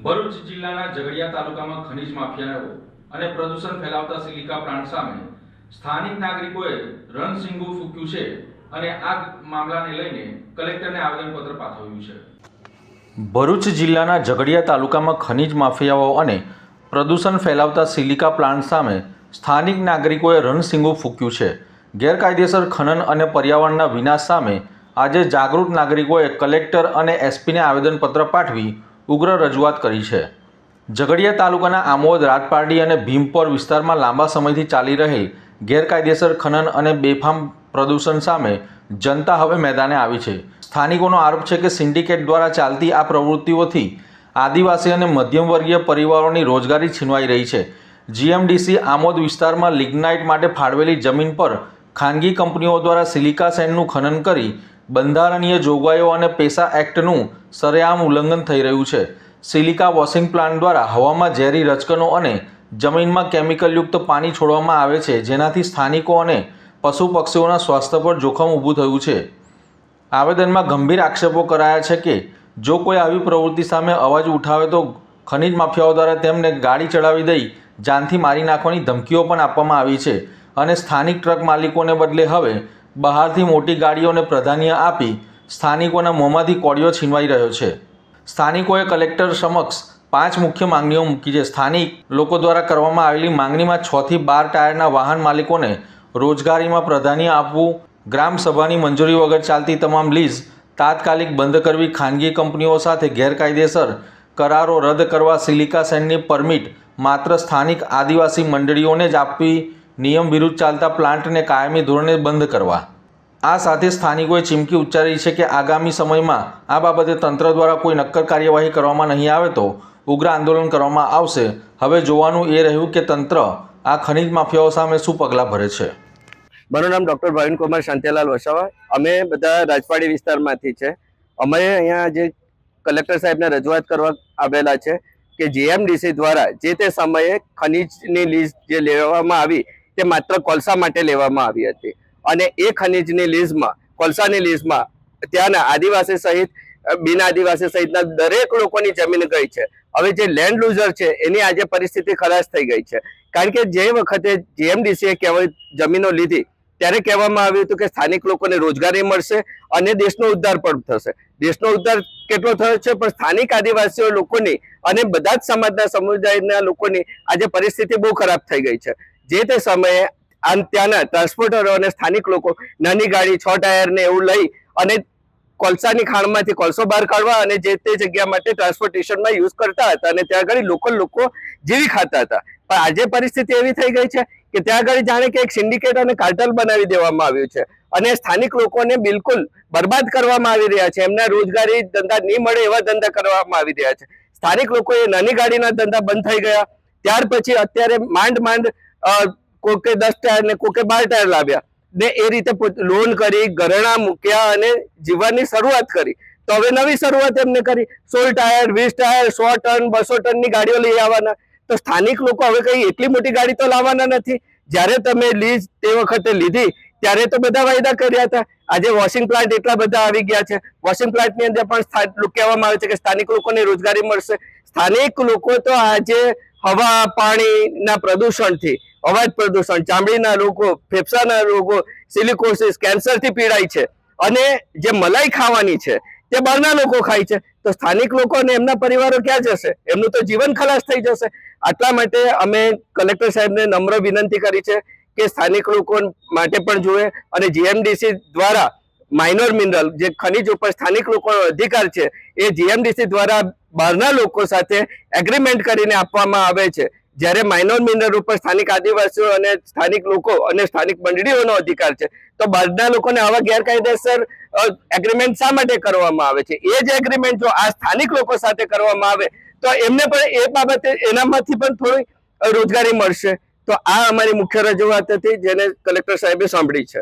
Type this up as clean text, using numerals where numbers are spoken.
ભરૂચ જિલ્લાના ઝઘડિયા તાલુકામાં ખનીજ માફિયાઓ અને પ્રદૂષણ ફેલાવતા સિલિકા પ્લાન્ટ સામે સ્થાનિક નાગરિકોએ રણસિંગુ ફૂંક્યું છે અને આ મામલાને લઈને કલેક્ટરને આવેદનપત્ર પાઠવ્યું છે। ભરૂચ જિલ્લાના ઝઘડિયા તાલુકામાં ખનીજ માફિયાઓ અને પ્રદૂષણ ફેલાવતા સિલિકા પ્લાન્ટ સામે સ્થાનિક નાગરિકોએ રણસિંગુ ફૂંક્યું છે। ગેરકાયદેસર ખનન અને પર્યાવરણના વિનાશ સામે આજે જાગૃત નાગરિકોએ કલેક્ટર અને એસપીને આવેદનપત્ર પાઠવી ઉગ્ર રજૂઆત કરી છે। ઝઘડિયા તાલુકાના આમોદ, રાજપારડી અને ભીમપોર વિસ્તારમાં લાંબા સમયથી ચાલી રહેલ ગેરકાયદેસર ખનન અને બેફામ પ્રદૂષણ સામે જનતા હવે મેદાને આવી છે। સ્થાનિકોનો આરોપ છે કે સિન્ડિકેટ દ્વારા ચાલતી આ પ્રવૃત્તિઓથી આદિવાસી અને મધ્યમવર્ગીય પરિવારોની રોજગારી છીનવાઈ રહી છે। જીએમડીસી આમોદ વિસ્તારમાં લિગ્નાઇટ માટે ફાળવેલી જમીન પર ખાનગી કંપનીઓ દ્વારા સિલિકા સેન્ડનું ખનન કરી બંધારણીય જોગવાઈઓ અને પેસા એક્ટનું સરેઆમ ઉલ્લંઘન થઈ રહ્યું છે। સિલિકા વોશિંગ પ્લાન્ટ દ્વારા હવામાં ઝેરી રજકણો અને જમીનમાં કેમિકલયુક્ત પાણી છોડવામાં આવે છે, જેનાથી સ્થાનિકો અને પશુ પક્ષીઓના સ્વાસ્થ્ય પર જોખમ ઊભું થયું છે। આવેદનમાં ગંભીર આક્ષેપો કરાયા છે કે જો કોઈ આવી પ્રવૃત્તિ સામે અવાજ ઉઠાવે તો ખનીજ માફિયાઓ દ્વારા તેમને ગાડી ચડાવી દઈ જાનથી મારી નાખવાની ધમકીઓ પણ આપવામાં આવી છે અને સ્થાનિક ટ્રક માલિકોને બદલે હવે બહારથી મોટી ગાડીઓને પ્રાધાન્ય આપી સ્થાનિકોના મોંમાંથી કોળિયો છીનવાઈ રહ્યો છે। સ્થાનિકોએ કલેક્ટર સમક્ષ 5 મુખ્ય માંગણીઓ મૂકી છે। સ્થાનિક લોકો દ્વારા કરવામાં આવેલી માંગણીમાં 6 થી 12 ટાયરના વાહન માલિકોને રોજગારીમાં પ્રાધાન્ય આપવું, ગ્રામસભાની મંજૂરી વગર ચાલતી તમામ લીઝ તાત્કાલિક બંધ કરવી, ખાનગી કંપનીઓ સાથે ગેરકાયદેસર કરારો રદ કરવા, સિલિકા સેન્ડની પરમિટ માત્ર સ્થાનિક આદિવાસી મંડળીઓને જ આપવી, નિયમ વિરુદ્ધ ચાલતા પ્લાન્ટને કાયમી ધોરણે બંધ કરવા। આ સાથે સ્થાનિકોએ ચીમકી ઉચ્ચારી છે કે આગામી સમયમાં આ બાબતે તંત્ર દ્વારા કોઈ નક્કર કાર્યવાહી કરવામાં નહીં આવે તો ઉગ્ર આંદોલન કરવામાં આવશે। હવે જોવાનું એ રહ્યું કે તંત્ર આ ખનીજ માફિયાઓ સામે શું પગલાં ભરે છે। મારું નામ ડૉક્ટર ભાવિનકુમાર શાંતિલાલ વસાવા। અમે બધા રાજપાડી વિસ્તારમાંથી છે। અમે અહીંયા જે કલેક્ટર સાહેબને રજૂઆત કરવા આવેલા છે કે જીએમડીસી દ્વારા જે તે સમયે ખનીજની લીઝ જે લેવામાં આવી તે માત્ર કોલસા માટે લેવામાં આવી હતી અને એ ખનીજની લીઝમાં, કોલસાની લીઝમાં ત્યાંના આદિવાસી સહિત બિન આદિવાસી સહિતના દરેક લોકોની જમીન ગઈ છે। હવે જે લેન્ડ લૂઝર છે એની આજે પરિસ્થિતિ ખરાબ થઈ ગઈ છે, કારણ કે જે વખતે જીએમડીસીએ જમીનો લીધી ત્યારે કહેવામાં આવ્યું હતું કે સ્થાનિક લોકોને રોજગારી મળશે અને દેશનો ઉદ્ધાર પણ થશે। દેશનો ઉદ્ધાર કેટલો થયો છે, પણ સ્થાનિક આદિવાસીઓ લોકોની અને બધા જ સમાજના સમુદાયના લોકોની આજે પરિસ્થિતિ બહુ ખરાબ થઈ ગઈ છે। જે તે સમયે ત્યાંના ટ્રાન્સપોર્ટરો અને સ્થાનિક લોકો નાની ગાડી 6 ટાયરને એવું લઈ અને કોલસાની ખાણમાંથી કોલસો બહાર કાઢવા અને જે તે જગ્યા માટે ટ્રાન્સપોર્ટેશનમાં યુઝ કરતા હતા અને ત્યાં આગળ લોકલ લોકો જીવી ખાતા હતા। પણ આજે પરિસ્થિતિ એવી થઈ ગઈ છે કે ત્યાં આગળ જાણે કે એક સિન્ડિકેટ અને કાર્ટલ બનાવી દેવામાં આવ્યું છે અને સ્થાનિક લોકોને બિલકુલ બરબાદ કરવામાં આવી રહ્યા છે। એમના રોજગારી ધંધા નહીં મળે એવા ધંધા કરવામાં આવી રહ્યા છે। સ્થાનિક લોકોએ નાની ગાડીના ધંધા બંધ થઈ ગયા। ત્યાર પછી અત્યારે માંડ કોકે 10 ટાયર ને કોકે 12 ટાયર લાવ્યા ને એ રીતે લોન કરી, ઘરેણા મૂક્યા અને જીવવાની શરૂઆત કરી। તો હવે નવી શરૂઆત એમને કરી 16 ટાયર, 20 ટાયર, 100 ટન, 200 ટનની ગાડીઓ લઈ આવવાના। તો સ્થાનિક લોકો હવે કઈ એટલી મોટી ગાડી તો લાવવાના નથી। જ્યારે તમે લીઝ તે વખતે લીધી ત્યારે તો બધા વાયદા કર્યા હતા। આજે વોશિંગ પ્લાન્ટ એટલા બધા આવી ગયા છે। વોશિંગ પ્લાન્ટની અંદર પણ કહેવામાં આવે છે કે સ્થાનિક લોકોને રોજગારી મળશે। સ્થાનિક લોકો તો આજે હવા પાણીના પ્રદૂષણથી, અવાજ પ્રદૂષણ, ચામડીના રોગો, ફેફસાના રોગો, સિલિકોસિસ, કેન્સરથી પીડાય છે અને જે મલાઈ ખાવાની છે તે બહારના લોકો ખાય છે। તો સ્થાનિક લોકો અને એમના પરિવારો ક્યાં જશે? એમનું તો જીવન ખલાસ થઈ જશે। આટલા માટે અમે કલેક્ટર સાહેબને નમ્ર વિનંતી કરી છે કે સ્થાનિક લોકો માટે પણ જુએ અને જીએમડીસી દ્વારા માઇનોર મિનરલ જે ખનીજ ઉપર સ્થાનિક લોકોનો અધિકાર છે એ જીએમડીસી દ્વારા બહારના લોકો સાથે એગ્રીમેન્ટ કરીને આપવામાં આવે છે, જ્યારે માઇનોર મિનરલ ઉપર સ્થાનિક આદિવાસીઓ અને સ્થાનિક લોકો અને સ્થાનિક મંડળીઓનો અધિકાર છે। તો બહારના લોકોને આવા ગેરકાયદેસર એગ્રીમેન્ટ શા માટે કરવામાં આવે છે? એ જ એગ્રીમેન્ટ જો આ સ્થાનિક લોકો સાથે કરવામાં આવે તો એમને પણ એ બાબતે એનામાંથી પણ થોડી રોજગારી મળશે। તો આ અમારી મુખ્ય રજૂઆત હતી જેને કલેક્ટર સાહેબે સાંભળી છે।